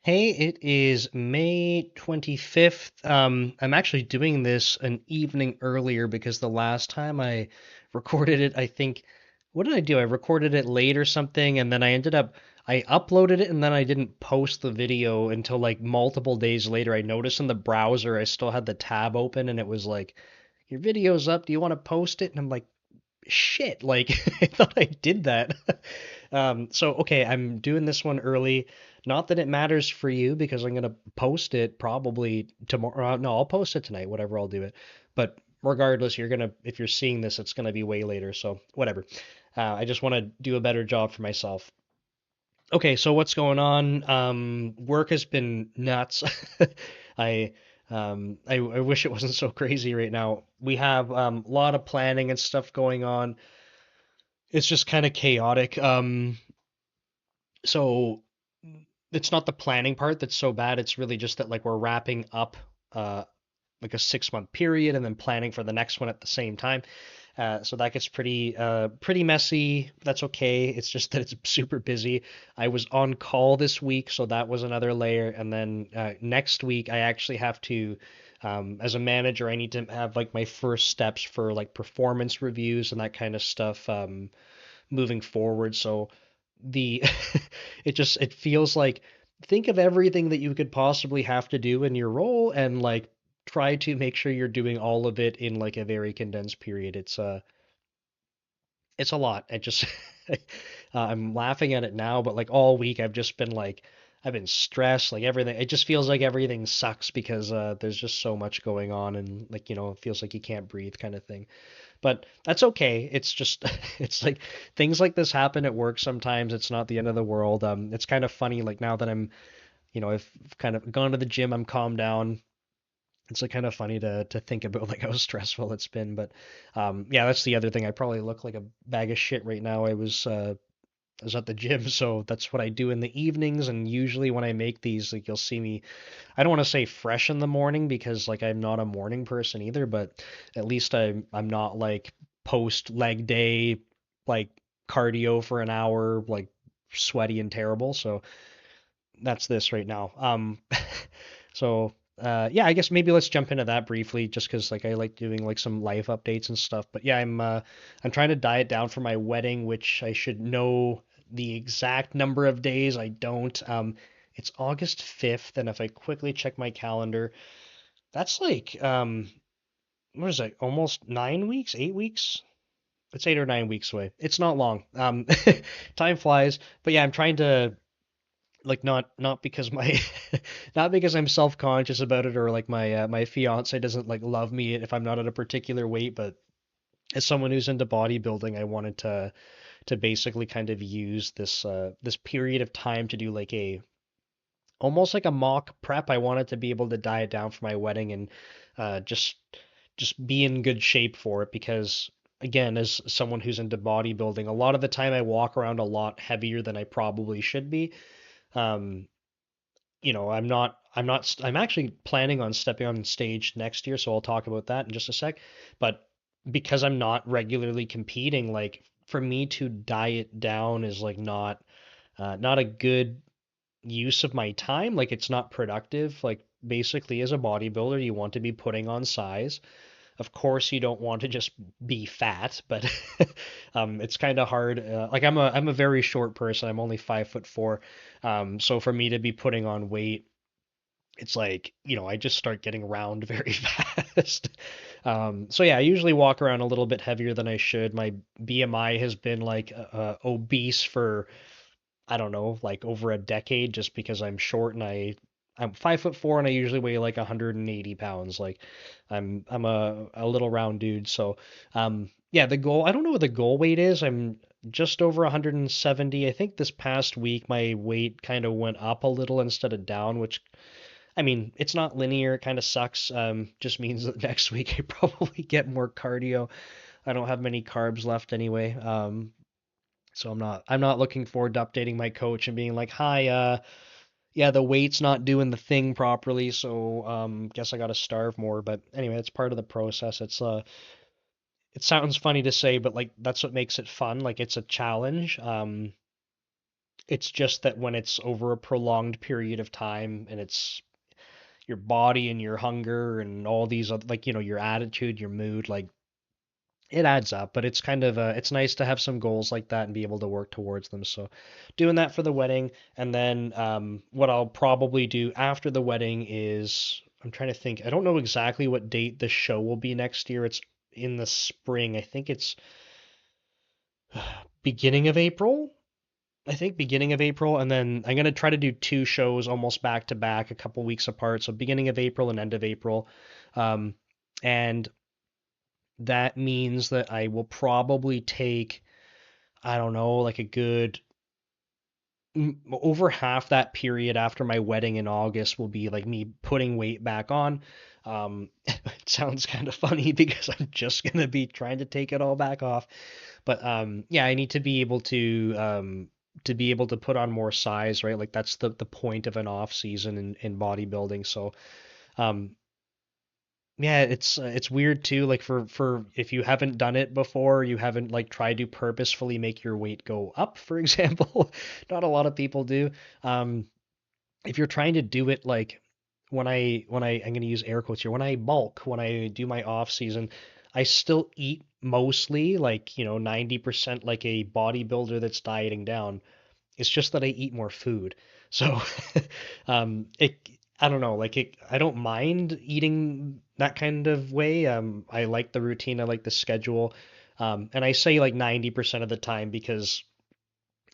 Hey, it is May 25th. I'm actually doing this an evening earlier because the last time I recorded it, I think, what did I do? I recorded it late or something, and then I uploaded it and then I didn't post the video until like multiple days later. I noticed in the browser I still had the tab open and it was like, your video's up. Do you want to post it? And I'm like, shit, like I thought I did that. So okay, I'm doing this one early. Not that it matters for you because I'm gonna post it probably tomorrow. No, I'll post it tonight, whatever, I'll do it. But regardless, if you're seeing this, it's gonna be way later, so whatever. I just want to do a better job for myself. Okay, so what's going on? Work has been nuts. I I wish it wasn't so crazy right now. We have a lot of planning and stuff going on. It's just kind of chaotic. So it's not the planning part that's so bad. It's really just that like we're wrapping up uh like a 6 month period and then planning for the next one at the same time. So that gets pretty messy. That's okay. It's just that it's super busy. I was on call this week, so that was another layer. And then next week I actually have to as a manager, I need to have like my first steps for like performance reviews and that kind of stuff moving forward. So the it feels like think of everything that you could possibly have to do in your role and like try to make sure you're doing all of it in like a very condensed period. It's a lot. I just I'm laughing at it now, but like all week I've just been like I've been stressed, like everything. It just feels like everything sucks because there's just so much going on and like it feels like you can't breathe kind of thing. But that's okay. It's just it's like things like this happen at work sometimes. It's not the end of the world. It's kind of funny like now that I've kind of gone to the gym, I'm calmed down. It's like kind of funny to think about like how stressful it's been, but yeah, that's the other thing. I probably look like a bag of shit right now. I was at the gym, so that's what I do in the evenings, and usually when I make these, like you'll see me I don't want to say fresh in the morning because like I'm not a morning person either, but at least I'm not like post leg day like cardio for an hour like sweaty and terrible. So that's this right now. So yeah, I guess maybe let's jump into that briefly just 'cause like I like doing like some life updates and stuff. But yeah, I'm trying to diet down for my wedding, which I should know the exact number of days. I don't. It's August 5th, and if I quickly check my calendar, that's like what is it? Almost 9 weeks, 8 weeks? It's 8 or 9 weeks away. It's not long. Time flies. But yeah, I'm trying to like not because my not because I'm self-conscious about it or like my fiance doesn't like love me if I'm not at a particular weight, but as someone who's into bodybuilding, I wanted to basically kind of use this period of time to do like a almost like a mock prep. I wanted to be able to diet down for my wedding and uh just just be in good shape for it because again, as someone who's into bodybuilding, a lot of the time I walk around a lot heavier than I probably should be. Um, I'm actually planning on stepping on stage next year, so I'll talk about that in just a sec. But because I'm not regularly competing, like for me to diet down is like not a good use of my time. Like it's not productive. Like basically as a bodybuilder, you want to be putting on size. Of course, you don't want to just be fat, but it's kind of hard. Like I'm a very short person. I'm only 5'4". So for me to be putting on weight, it's like I just start getting round very fast. So yeah, I usually walk around a little bit heavier than I should. My BMI has been like obese for I don't know, like over a decade, just because I'm short and I'm 5'4" and I usually weigh like 180 pounds. Like I'm a little round dude. So yeah, the goal I don't know what the goal weight is. I'm just over 170. I think this past week my weight kind of went up a little instead of down, which I mean, it's not linear. It kind of sucks. Just means that next week I probably get more cardio. I don't have many carbs left anyway. So I'm not looking forward to updating my coach and being like, "Hi, yeah, the weight's not doing the thing properly, so guess I gotta starve more." But anyway, it's part of the process. It sounds funny to say, but like that's what makes it fun. Like it's a challenge. It's just that when it's over a prolonged period of time and it's your body and your hunger and all these other, like, your attitude, your mood, like it adds up, but it's kind of it's nice to have some goals like that and be able to work towards them. So doing that for the wedding, and then what I'll probably do after the wedding is I'm trying to think. I don't know exactly what date the show will be next year. It's in the spring. I think it's beginning of April. I think beginning of April, and then I'm gonna try to do two shows almost back to back, a couple weeks apart. So beginning of April and end of April, um, and that means that I will probably take, I don't know, like a good over half that period after my wedding in August will be like me putting weight back on. It sounds kind of funny because I'm just gonna be trying to take it all back off. But yeah, I need to be able to put on more size, right? Like that's the point of an off season in bodybuilding. So um, yeah, it's weird too. Like for if you haven't done it before, you haven't like tried to purposefully make your weight go up, for example. Not a lot of people do. Um, if you're trying to do it like I'm going to use air quotes here, when I bulk, when I do my off season, I still eat mostly like, 90% like a bodybuilder that's dieting down. It's just that I eat more food. So, I don't know, like I don't mind eating that kind of way. I like the routine, I like the schedule. And I say like 90% of the time because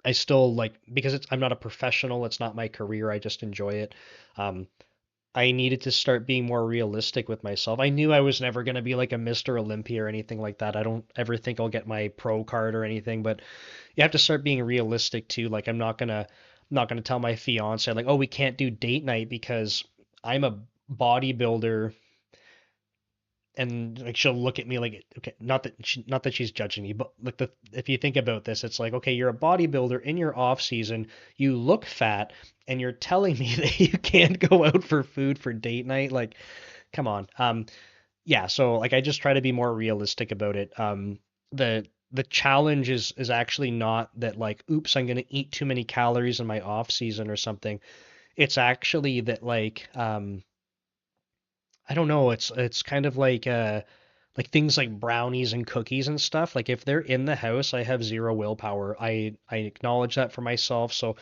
I still like, because I'm not a professional, it's not my career, I just enjoy it. Um, I needed to start being more realistic with myself. I knew I was never going to be like a Mr. Olympia or anything like that. I don't ever think I'll get my pro card or anything, but you have to start being realistic too. Like I'm not gonna tell my fiance like, oh, we can't do date night because I'm a bodybuilder, and like she'll look at me like, okay, not that she's judging me, but like if you think about this, it's like, okay, you're a bodybuilder in your off season, you look fat, and you're telling me that you can't go out for food for date night, like, come on. Yeah, so like I just try to be more realistic about it. The challenge is actually not that like, oops, I'm gonna eat too many calories in my off season or something. It's actually that like I don't know, it's kind of like things like brownies and cookies and stuff. Like if they're in the house, I have zero willpower. I acknowledge that for myself. So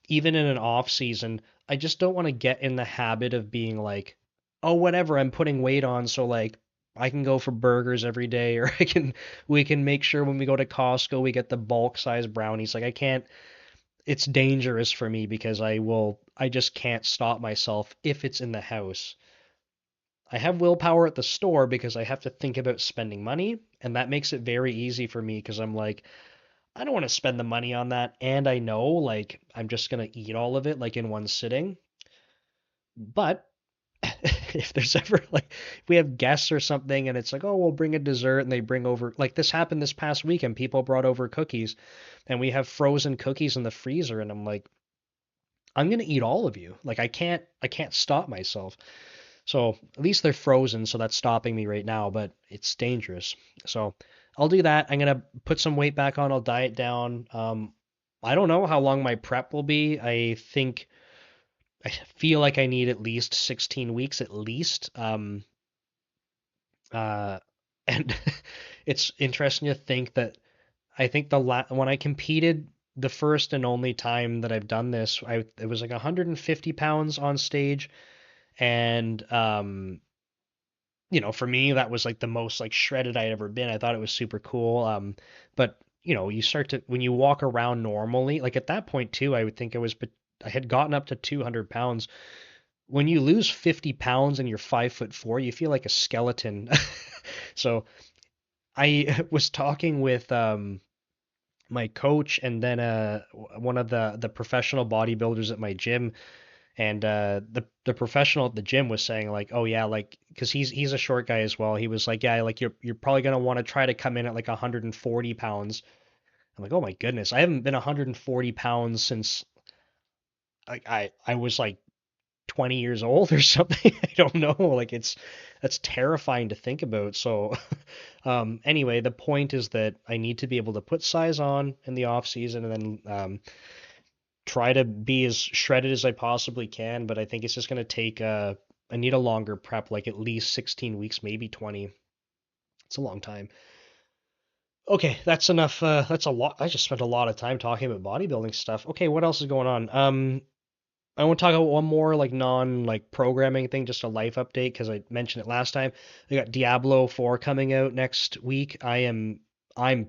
even in an off season, I just don't want to get in the habit of being like, oh, whatever, I'm putting weight on, so like I can go for burgers every day, or we can make sure when we go to Costco we get the bulk size brownies. Like I can't, it's dangerous for me because I just can't stop myself if it's in the house. I have willpower at the store because I have to think about spending money, and that makes it very easy for me because I'm like, I don't want to spend the money on that, and I know like I'm just gonna eat all of it like in one sitting. But if there's ever like if we have guests or something and it's like, oh, we'll bring a dessert and they bring over, like this happened this past weekend, people brought over cookies and we have frozen cookies in the freezer and I'm like, I'm gonna eat all of you. Like I can't stop myself. So at least they're frozen, so that's stopping me right now, but it's dangerous. So I'll do that. I'm gonna put some weight back on. I'll diet down. I don't know how long my prep will be. I feel like I need at least 16 weeks at least. Uh, and it's interesting to think that I think when I competed the first and only time that I've done this, it was like 150 pounds on stage, and for me, that was like the most like shredded I'd ever been. I thought it was super cool. But you start to when you walk around normally, like at that point too, I would think I had gotten up to 200 pounds. When you lose 50 pounds and you're 5'4", you feel like a skeleton. So I was talking with my coach and then one of the professional bodybuilders at my gym, and the professional at the gym was saying like, oh yeah, like because he's a short guy as well. He was like, yeah, like you're probably gonna want to try to come in at like 140 pounds. I'm like, oh my goodness, I haven't been 140 pounds since I was like 20 years old or something. I don't know. Like that's terrifying to think about. So anyway, the point is that I need to be able to put size on in the off season and then try to be as shredded as I possibly can, but I think it's just gonna take I need a longer prep, like at least 16 weeks, maybe 20. It's a long time. Okay, that's enough. That's a lot. I just spent a lot of time talking about bodybuilding stuff. Okay, what else is going on? I want to talk about one more like non like programming thing, just a life update because I mentioned it last time. We got Diablo 4 coming out next week. I'm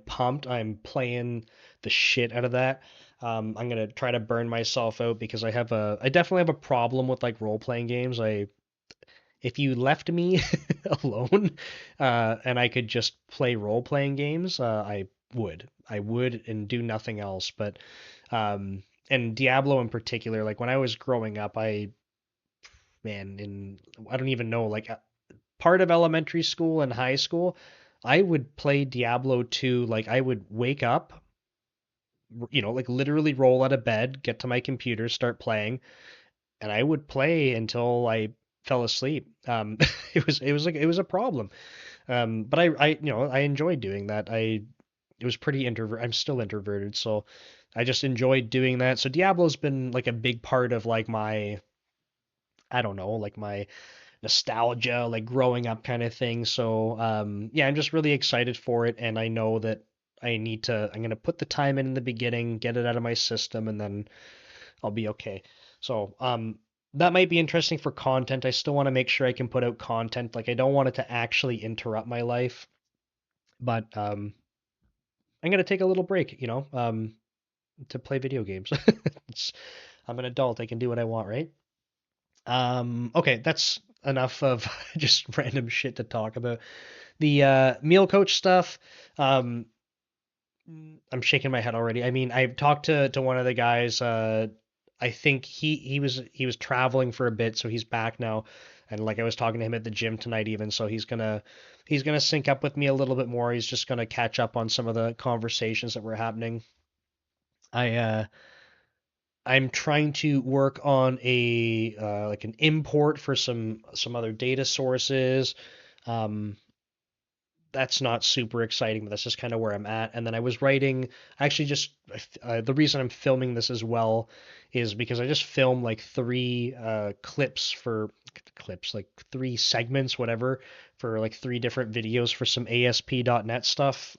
pumped. I'm playing the shit out of that. I'm gonna try to burn myself out because I definitely have a problem with like role playing games. If you left me alone, and I could just play role playing games, I would and do nothing else. But and Diablo in particular, like when I was growing up, man, in I don't even know, like part of elementary school and high school, I would play Diablo 2. Like I would wake up, like literally roll out of bed, get to my computer, start playing, and I would play until I fell asleep. It was a problem. But I enjoyed doing that. It was pretty introvert. I'm still introverted, so I just enjoyed doing that. So Diablo's been like a big part of like I don't know, like my nostalgia, like growing up kind of thing. So yeah, I'm just really excited for it, and I know that I'm gonna put the time in the beginning, get it out of my system, and then I'll be okay. So that might be interesting for content. I still want to make sure I can put out content. Like I don't want it to actually interrupt my life, but I'm gonna take a little break, to play video games. It's, I'm an adult. I can do what I want, right? Okay, that's enough of just random shit to talk about. The meal coach stuff. Um, I'm shaking my head already. I mean, I've talked to one of the guys. I think he was traveling for a bit, so he's back now. And like I was talking to him at the gym tonight, even so, he's gonna sync up with me a little bit more. He's just gonna catch up on some of the conversations that were happening. I I'm trying to work on a like an import for some other data sources. Um, that's not super exciting, but that's just kind of where I'm at. And then I was writing, actually, just the reason I'm filming this as well is because I just filmed like three clips, like three segments, whatever, for like three different videos for some ASP.NET stuff.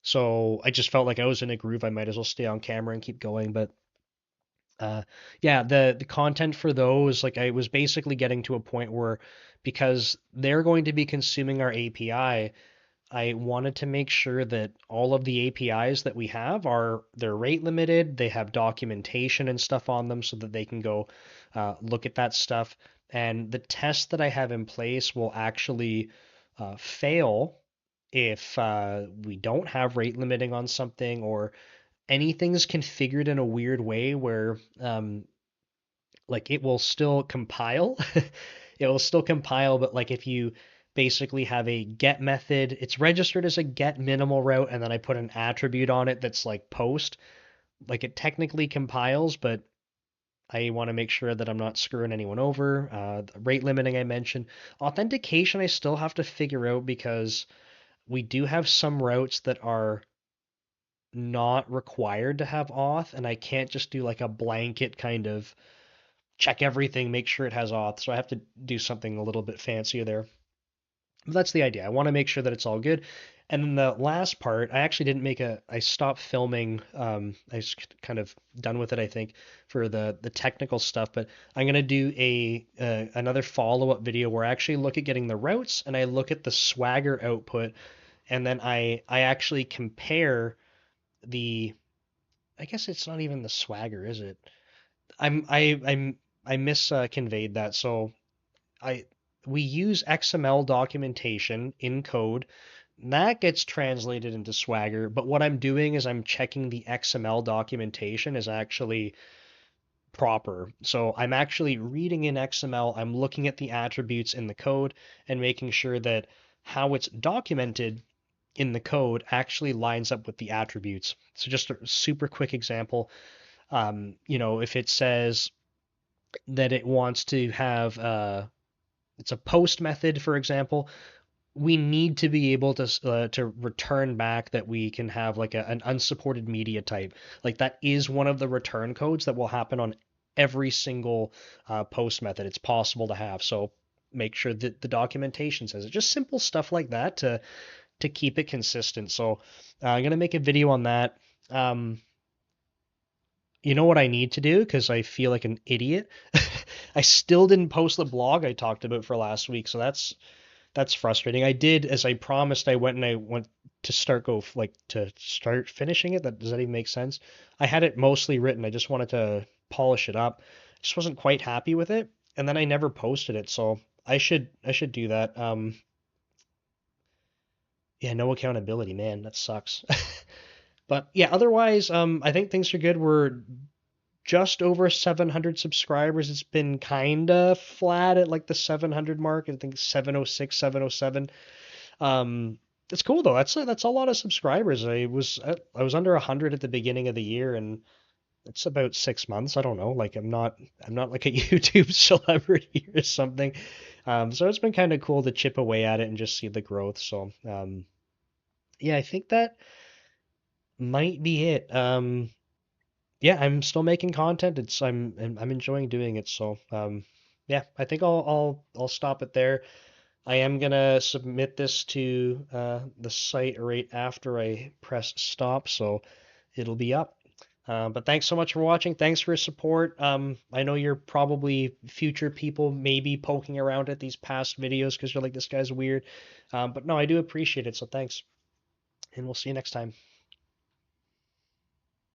So I just felt like I was in a groove. I might as well stay on camera and keep going. But uh, yeah, the content for those, like I was basically getting to a point where because they're going to be consuming our API, I wanted to make sure that all of the APIs that we have they're rate limited, they have documentation and stuff on them so that they can go look at that stuff. And the test that I have in place will actually fail if we don't have rate limiting on something or anything's configured in a weird way where like it will still compile. It will still compile, but like if you basically have a get method, it's registered as a get minimal route, and then I put an attribute on it that's like post. Like it technically compiles, but I want to make sure that I'm not screwing anyone over. The rate limiting I mentioned. Authentication I still have to figure out because we do have some routes that are not required to have auth, and I can't just do like a blanket kind of check everything, make sure it has auth. So I have to do something a little bit fancier there. But that's the idea. I want to make sure that it's all good. And then the last part, I stopped filming. I was kind of done with it, I think, for the technical stuff. But I'm gonna do another follow up video where I actually look at getting the routes and I look at the Swagger output, and then I actually compare the. I guess it's not even the Swagger, is it? I mis conveyed that. So I we use XML documentation in code. That gets translated into Swagger, but what I'm doing is I'm checking the XML documentation is actually proper. So I'm actually reading in XML, I'm looking at the attributes in the code and making sure that how it's documented in the code actually lines up with the attributes. So just a super quick example, if it says that it wants to have it's a post method, for example, we need to be able to return back that we can have like an unsupported media type. Like that is one of the return codes that will happen on every single post method. It's possible to have. So make sure that the documentation says it. Just simple stuff like that to keep it consistent. So I'm gonna make a video on that. Um, you know what I need to do because I feel like an idiot. I still didn't post the blog I talked about for last week, so that's frustrating. I did, as I promised, I went to start finishing it. Does that even make sense? I had it mostly written. I just wanted to polish it up. Just wasn't quite happy with it, and then I never posted it. So I should do that. Yeah, no accountability, man. That sucks. But yeah, otherwise, I think things are good. We're just over 700 subscribers. It's been kind of flat at like the 700 mark. I think 706, 707. It's cool though. That's a lot of subscribers. I was under 100 at the beginning of the year, and it's about 6 months. I don't know. Like I'm not like a YouTube celebrity or something. So it's been kind of cool to chip away at it and just see the growth. So yeah, I think that might be it. Yeah, I'm still making content. I'm enjoying doing it. So yeah, I think I'll stop it there. I am gonna submit this to the site right after I press stop, so it'll be up. But thanks so much for watching. Thanks for your support. I know you're probably future people maybe poking around at these past videos because you're like, this guy's weird. But no, I do appreciate it, so thanks. And we'll see you next time.